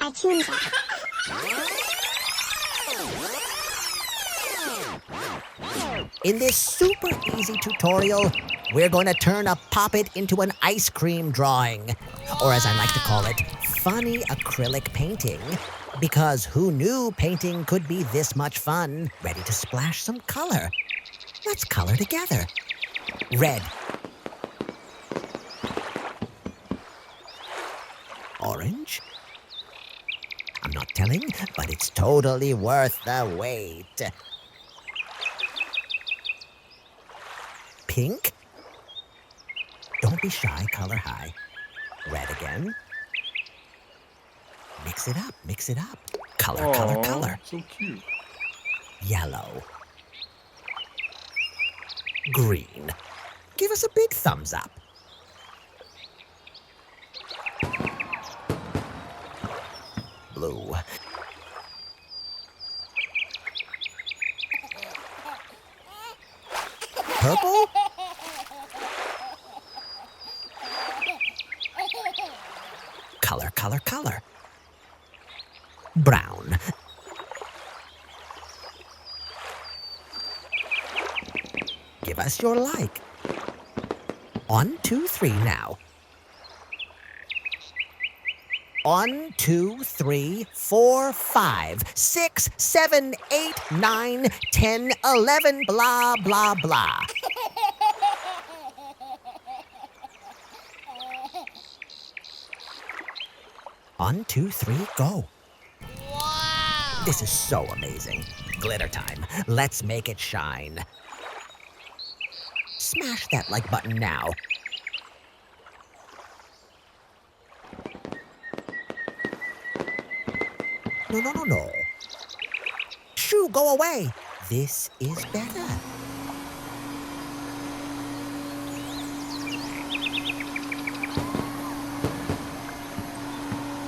Artoonza. In this super easy tutorial, we're going to turn a poppet into an ice cream drawing. Or as I like to call it, funny acrylic painting. Because who knew painting could be this much fun? Ready to splash some color? Let's color together. Red. Orange. I'm not telling, but it's totally worth the wait. Pink. Don't be shy, color high. Red again. Mix it up, mix it up. Color, color, color. So cute. Yellow. Green. Give us a big thumbs up. Blue. Purple? Color, color, color. Brown. Give us your like. 1, 2, 3 now. 1, 2, 3, 4, 5, 6, 7, 8, 9, 10, 11, blah, blah, blah. One, 2, 3, go. Wow! This is so amazing. Glitter time. Let's make it shine. Smash that like button now. No, no, no, no. Shoo, go away. This is better.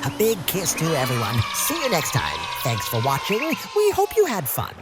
A big kiss to everyone. See you next time. Thanks for watching. We hope you had fun.